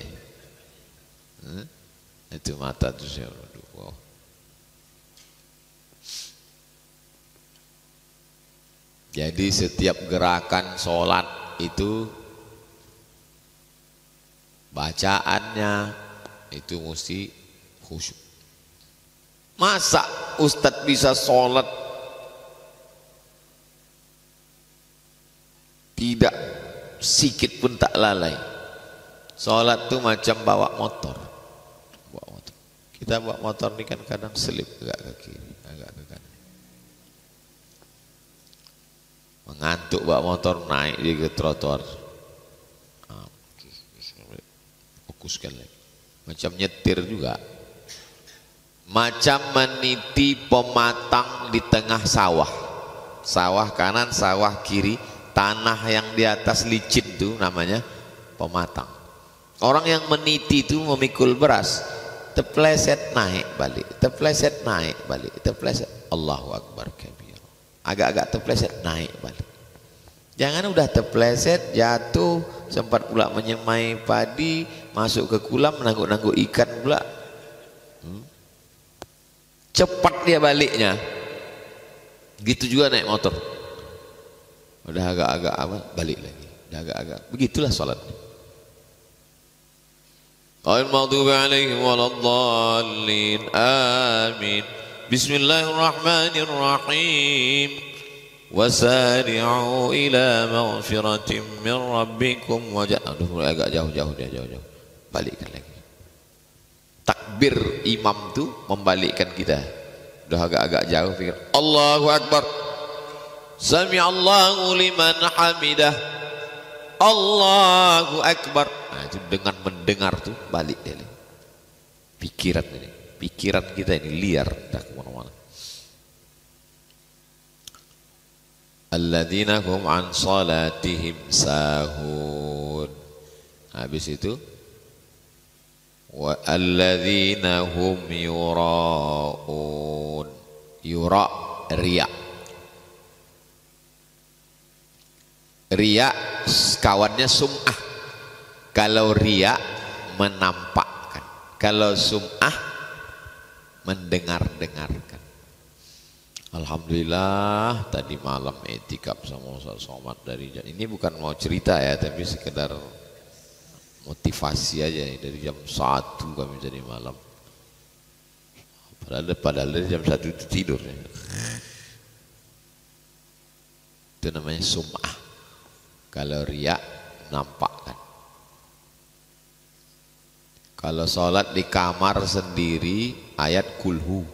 Itu mata tuh saya wow. Jadi setiap gerakan sholat itu bacaannya itu mesti khusyuk. Masa Ustadz bisa sholat sikit pun tak lalai. Sholat tuh macam bawa motor. Kita bawa motor ini kan kadang selip agak ke kiri, agak ke kanan. Mengantuk bawa motor, naik dia ke trotoar. Fokuskan lagi. Macam nyetir juga. Macam meniti pematang di tengah sawah. Sawah kanan, sawah kiri, tanah yang di atas licin itu namanya pematang. Orang yang meniti itu memikul beras, terpleset naik balik, terpleset naik balik, terpleset. Allahu Akbar kabir. Agak-agak terpleset naik balik. Jangan udah terpleset jatuh, sempat pula menyemai padi, masuk ke kolam menangguk-nangguk ikan pula. Cepat dia baliknya. Gitu juga naik motor. Udah agak-agak apa? Balik lagi. Udah agak-agak. Begitulah salatnya. Al-maghdubi alaihim waladdallin. Amin. Bismillahirrahmanirrahim. Wasari'u ila maghfiratin min rabbikum wa aduh agak jauh dia jauh. Balikkan lagi. Takbir imam tu membalikkan kita. Udah agak-agak jauh pikir Allahu Akbar. Sami'allahu liman hamidah. Allahu Akbar. Nah, itu dengan mendengar tuh balik dia. Pikiran kita ini liar dah kemana-mana. Alladzina hum an salatihim sahun. Habis itu wa alladzina hum yura'un. Yura' riya. Riya kawannya sum'ah. Kalau riya menampakkan, kalau sum'ah mendengar-dengarkan. Alhamdulillah tadi malam etikaf sama Ustaz Somad dari jam ini, bukan mau cerita ya, tapi sekedar motivasi aja nih. Dari jam 1 kami tadi malam. Padahal dari jam 1 itu tidur ya. Itu namanya sum'ah. Kalau riya nampakkan. Kalau sholat di kamar sendiri ayat kulhu.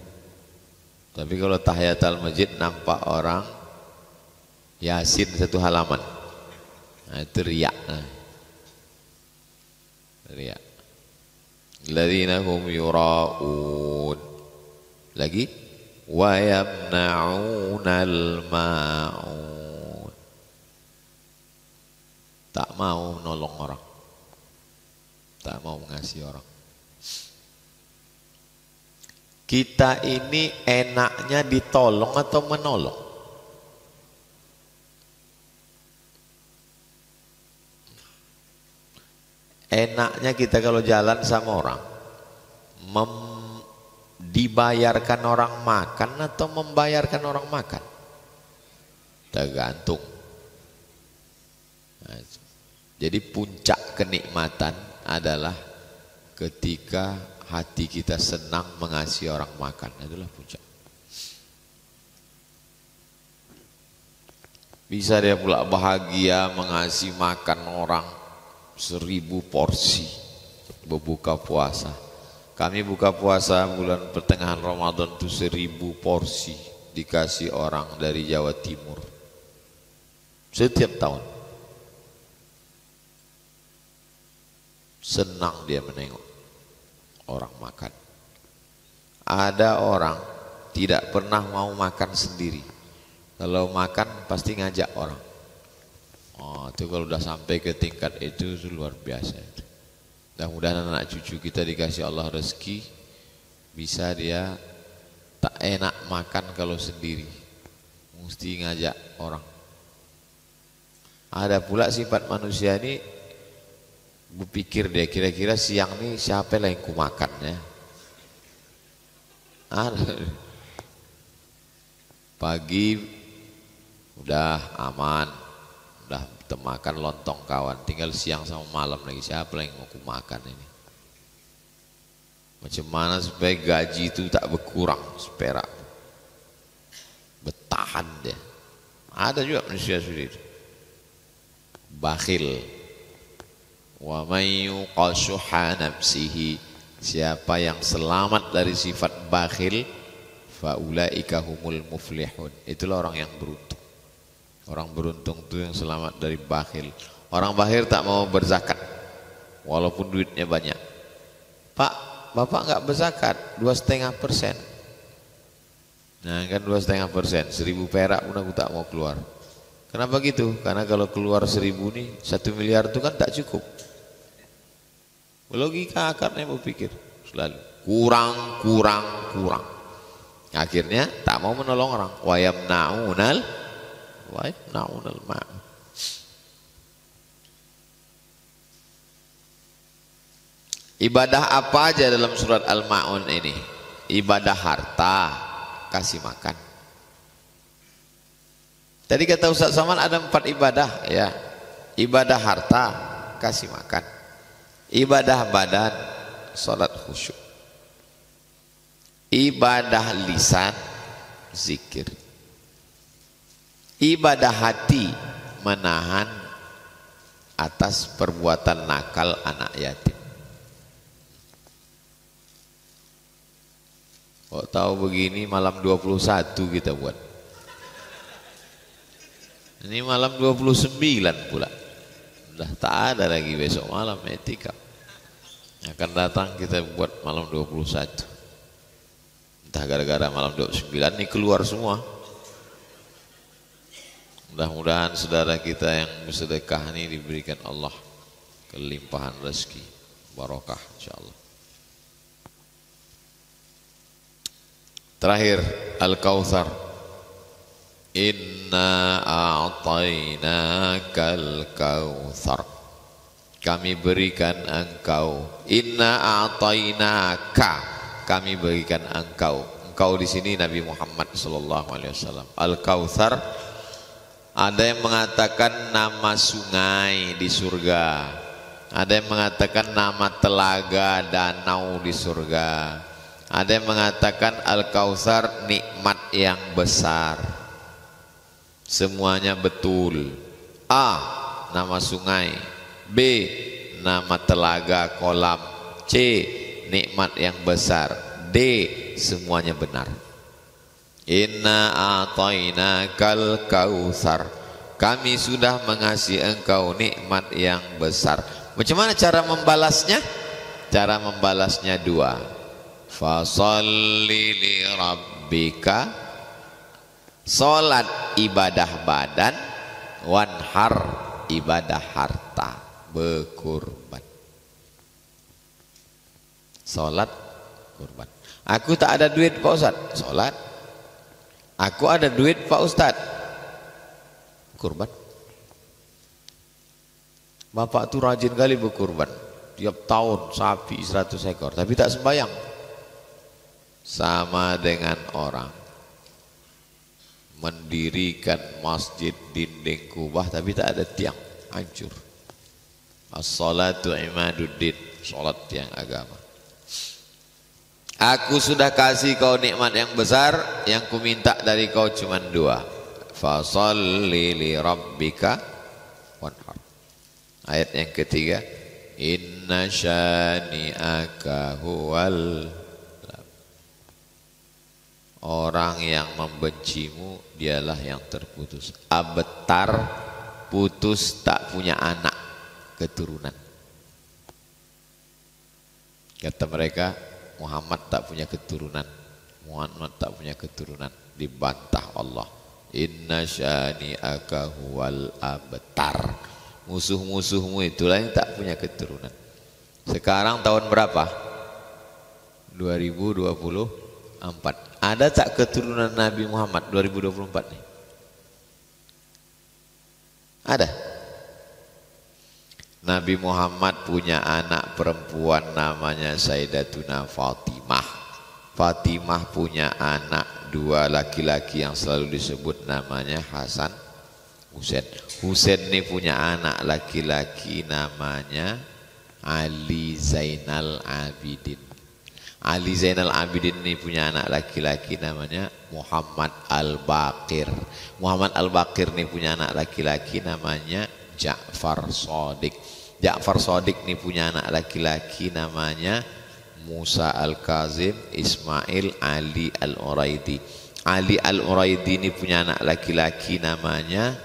Tapi kalau tahiyatul masjid nampak orang Yasin 1 halaman. Nah, itu riya. Riya. Alladzina hum yura'un. Lagi wa yamna'unal ma'un. Tak mau nolong orang. Tak mau mengasihi orang. Kita ini enaknya ditolong atau menolong? Enaknya kita kalau jalan sama orang dibayarkan orang makan atau membayarkan orang makan? Tergantung. Nah, jadi puncak kenikmatan adalah ketika hati kita senang mengasihi orang makan. Itulah puncak. Bisa dia pula bahagia mengasihi makan orang 1000 porsi berbuka puasa. Kami buka puasa bulan pertengahan Ramadan itu 1000 porsi dikasih orang dari Jawa Timur setiap tahun. Senang dia menengok orang makan. Ada orang tidak pernah mau makan sendiri. Kalau makan pasti ngajak orang. Oh, itu kalau udah sampai ke tingkat itu luar biasa. Mudah-mudahan anak cucu kita dikasih Allah rezeki, bisa dia tak enak makan kalau sendiri, mesti ngajak orang. Ada pula sifat manusia ini, berpikir dia kira-kira siang nih siapa yang ku makan ya. Pagi udah aman, udah makan lontong kawan, tinggal siang sama malam lagi siapa yang mau ku makan ini. Macam mana supaya gaji itu tak berkurang seperak, bertahan dia. Ada juga manusia seperti itu. bakhil. Wa may yuqashuha nafsihi, siapa yang selamat dari sifat bakhil, faulaika humul muflihun, itulah orang yang beruntung. Orang beruntung itu yang selamat dari bakhil. Orang bakhil tak mau berzakat walaupun duitnya banyak. Pak, bapak nggak berzakat, 2,5%. Nah kan 2,5%, 1.000 perak pun aku tak mau keluar. Kenapa gitu? Karena kalau keluar 1.000 nih, 1 miliar itu kan tak cukup. Logika akarnya mau pikir selalu kurang. Akhirnya tak mau menolong orang. Wa yamna'unal ma'un. Ibadah apa aja dalam surat Al-Ma'un ini? Ibadah harta, kasih makan. Tadi kata Ustaz Saman ada 4 ibadah ya. Ibadah harta, kasih makan. Ibadah badan, salat khusyuk. Ibadah lisan, zikir. Ibadah hati, menahan atas perbuatan nakal anak yatim. Kok tahu begini malam 21 kita buat. Ini malam 29 pula. Udah tak ada lagi besok malam etika. Akan datang kita buat malam 21. Entah gara-gara malam 29 ini keluar semua. Mudah-mudahan saudara kita yang bersedekah ini diberikan Allah kelimpahan rezeki, barokah insyaallah. Terakhir Al-Kautsar. Inna a'tainakal kautsar. Kami berikan engkau. Inna a'tainaka. Kami berikan engkau. Engkau di sini Nabi Muhammad sallallahu alaihi wasallam. Al-Kautsar, ada yang mengatakan nama sungai di surga. Ada yang mengatakan nama telaga, danau di surga. Ada yang mengatakan Al-Kautsar nikmat yang besar. Semuanya betul. A, nama sungai. B, nama telaga, kolam. C, nikmat yang besar. D, semuanya benar. Inna a'tainakal kautsar. Kami sudah mengasihi engkau nikmat yang besar. Macam mana cara membalasnya? Cara membalasnya 2. Fasalli li rabbika, salat ibadah badan, wanhar ibadah harta, berkurban. Salat, kurban. Aku tak ada duit Pak Ustaz, salat. Aku ada duit Pak Ustaz, kurban. Bapak tuh rajin kali berkurban, tiap tahun sapi 100 ekor, tapi tak sembahyang. Sama dengan orang mendirikan masjid dinding Kubah tapi tak ada tiang, hancur. As-salatu imaduddin, salat tiang agama. Aku sudah kasih kau nikmat yang besar, yang ku minta dari kau cuma 2. Fasalli li rabbika wanhar. Ayat yang ketiga, inna syani'aka huwal, orang yang membencimu dialah yang terputus. Abtar, putus, tak punya anak keturunan. Kata mereka Muhammad tak punya keturunan, Muhammad tak punya keturunan. Dibantah Allah, inna syani'aka huwal abtar. Musuh-musuhmu itulah yang tak punya keturunan. Sekarang tahun berapa? 2024. Ada tak keturunan Nabi Muhammad 2024 nih? Ada. Nabi Muhammad punya anak perempuan namanya Sayyidatuna Fatimah. Fatimah punya anak 2 laki-laki yang selalu disebut namanya Hasan, Husain. Husain ini punya anak laki-laki namanya Ali Zainal Abidin. Ali Zainal Abidin ini punya anak laki-laki namanya Muhammad Al-Baqir. Muhammad Al-Baqir ini punya anak laki-laki namanya Ja'far Shadiq. Ja'far Shadiq ini punya anak laki-laki namanya Musa Al-Kazim, Ismail Ali Al-Uraidi. Ali Al-Uraidi ini punya anak laki-laki namanya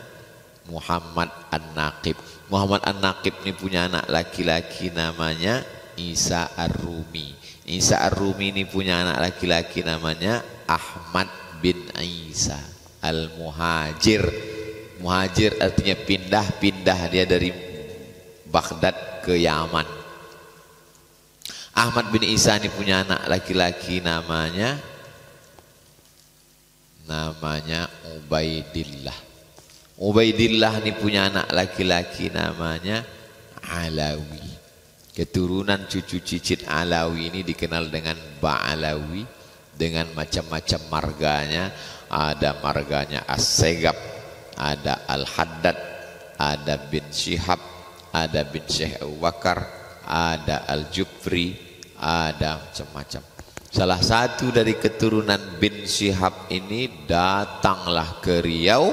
Muhammad An-Naqib. Muhammad An-Naqib ini punya anak laki-laki namanya Isa Ar-Rumi. Isa Ar-Rumi ini punya anak laki-laki namanya Ahmad bin Isa Al-Muhajir. Muhajir artinya pindah-pindah, dia dari Baghdad ke Yaman. Ahmad bin Isa ini punya anak laki-laki namanya Ubaidillah. Ubaidillah ini punya anak laki-laki namanya Alawi. Keturunan cucu cicit Alawi ini dikenal dengan Ba'alawi, dengan macam-macam marganya. Ada marganya As-Segab, ada Al-Haddad, ada bin Syihab, ada bin Syekh Abu Bakar, ada Al-Jufri, ada macam-macam. Salah satu dari keturunan bin Syihab ini datanglah ke Riau.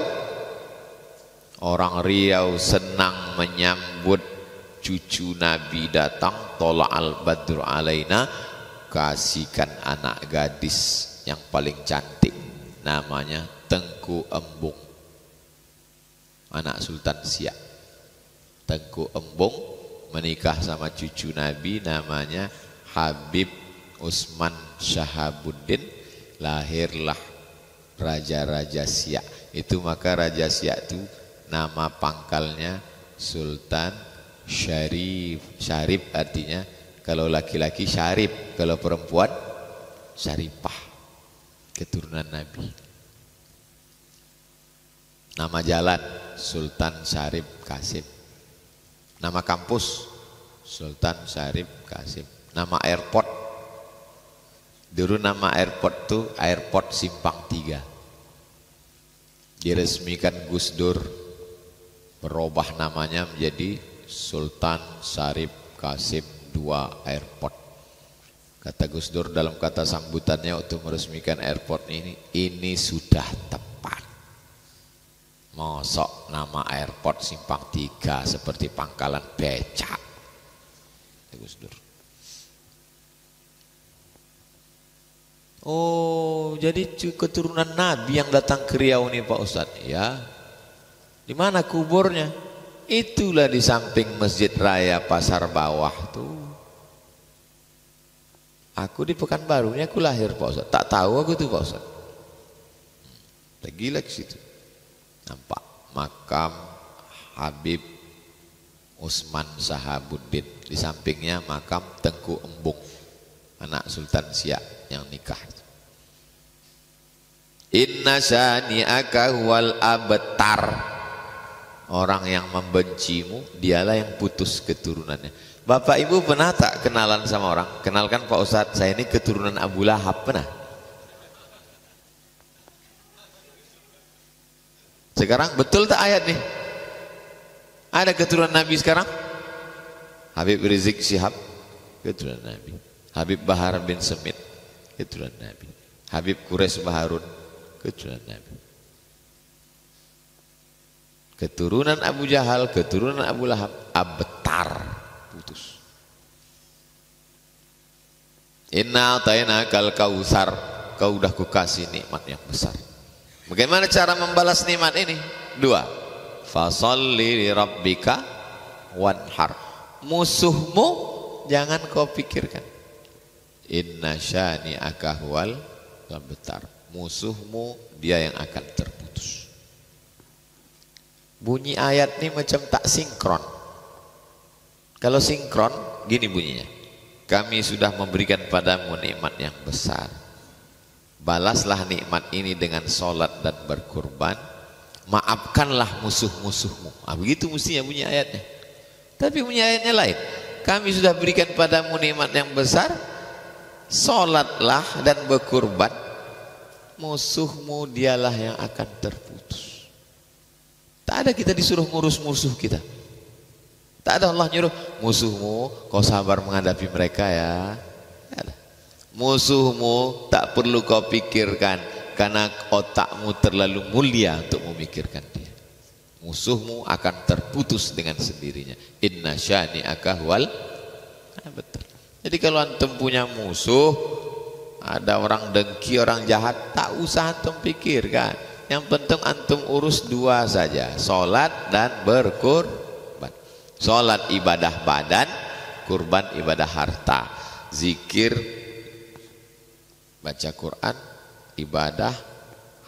Orang Riau senang menyambut cucu Nabi datang. Tola al-badru alaina, kasihkan anak gadis yang paling cantik, namanya Tengku Embung, anak Sultan Siak. Tengku Embung menikah sama cucu Nabi namanya Habib Usman Syahabuddin. Lahirlah Raja-Raja Siak. Itu maka Raja Siak itu nama pangkalnya Sultan Syarif. Syarif artinya kalau laki-laki Syarif, kalau perempuan Syarifah. Keturunan Nabi. Nama jalan Sultan Syarif Qasim. Nama kampus Sultan Syarif Qasim. Nama airport, dulu nama airport tuh Airport Simpang 3. Diresmikan Gus Dur, berubah namanya menjadi Sultan Syarif Qasim II Airport. Kata Gus Dur dalam kata sambutannya untuk meresmikan airport ini sudah tepat. Mosok nama airport Simpang 3 seperti pangkalan becak. Gus Dur. Oh, jadi keturunan Nabi yang datang ke Riau nih Pak Ustadz. Ya. Di mana kuburnya? Itulah di samping Masjid Raya Pasar Bawah tuh. Aku di Pekanbaru, ini aku lahir Pak Ustadz. Tak tahu aku tuh Pak Ustadz. Pergi lagi situ. Nampak makam Habib Usman Syahabuddin. Di sampingnya makam Tengku Embung, anak Sultan Siak yang nikah. Inna syani'aka huwal abtar. Orang yang membencimu dialah yang putus keturunannya. Bapak Ibu pernah tak kenalan sama orang? Kenalkan Pak Ustadz, saya ini keturunan Abu Lahab. Pernah? Sekarang betul tak ayat nih? Ada keturunan Nabi sekarang? Habib Rizik Syihab, keturunan Nabi. Habib Bahar bin Semit, keturunan Nabi. Habib Quraisy Baharun, keturunan Nabi. Keturunan Abu Jahal, keturunan Abu Lahab, abtar, putus. Inna atainakal kautsar, kau udah kukasih nikmat yang besar. Bagaimana cara membalas nikmat ini? 2. Fasholli li rabbika wanhar. Musuhmu jangan kau pikirkan. Inna syani'aka huwal abtar. Musuhmu dia yang akan terputus. Bunyi ayat ini macam tak sinkron. Kalau sinkron gini bunyinya. Kami sudah memberikan padamu nikmat yang besar. Balaslah nikmat ini dengan sholat dan berkurban. Maafkanlah musuh-musuhmu. Begitu mestinya bunyi ayatnya. Tapi bunyi ayatnya lain. Kami sudah berikan padamu nikmat yang besar. Sholatlah dan berkurban. Musuhmu dialah yang akan terputus. Tak ada kita disuruh ngurus musuh kita. Tak ada Allah nyuruh musuhmu kau sabar menghadapi mereka ya. Musuhmu tak perlu kau pikirkan karena otakmu terlalu mulia untuk memikirkan dia. musuhmu akan terputus dengan sendirinya. Inna syani'aka huwal abtar. Jadi kalau antum punya musuh, ada orang dengki, orang jahat, tak usah antum pikirkan. Yang penting antum urus dua saja, sholat dan berkurban. Sholat ibadah badan, kurban ibadah harta. Zikir, baca Quran, ibadah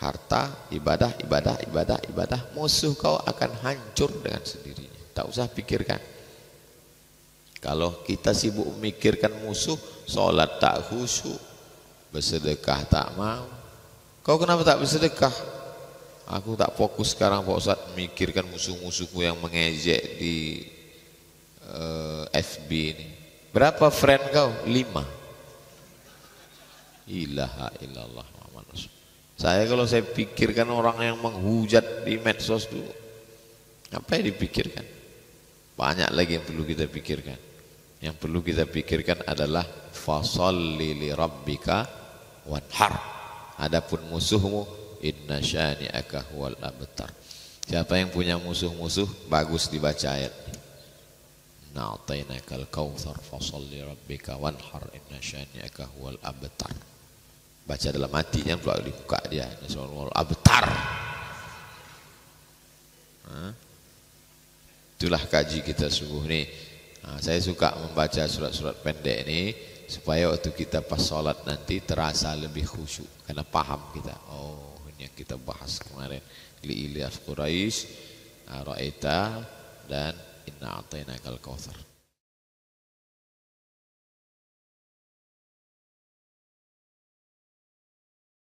harta, ibadah. Musuh kau akan hancur dengan sendirinya. Tak usah pikirkan. Kalau kita sibuk memikirkan musuh, sholat tak khusyuk, bersedekah tak mau. Kau kenapa tak bersedekah? Aku tak fokus sekarang Pak Ustadz memikirkan musuh-musuhku yang mengejek di FB ini. Berapa friend kau? 5. Ilaha illallah Muhammad Rasul. Saya kalau saya pikirkan orang yang menghujat di medsos itu, apa yang dipikirkan? Banyak lagi yang perlu kita pikirkan. Yang perlu kita pikirkan adalah fasalli li rabbika wanhar. Adapun musuhmu, inna syani'aka huwal abtar. Siapa yang punya musuh-musuh, bagus dibaca ayat ini. Na'tainakal kautsar fasalli rabbika wanhar inna syani'aka huwal abtar. Baca dalam hati, jangan pula dibuka dia. Huwal abtar. Itulah kaji kita subuh ini. Saya suka membaca surat-surat pendek ini supaya waktu kita pas sholat nanti terasa lebih khusyuk karena paham kita. Oh, ini yang kita bahas kemarin. Li Ilyas Quraisy, Ra'aita dan Inna A'tainakal Kautsar.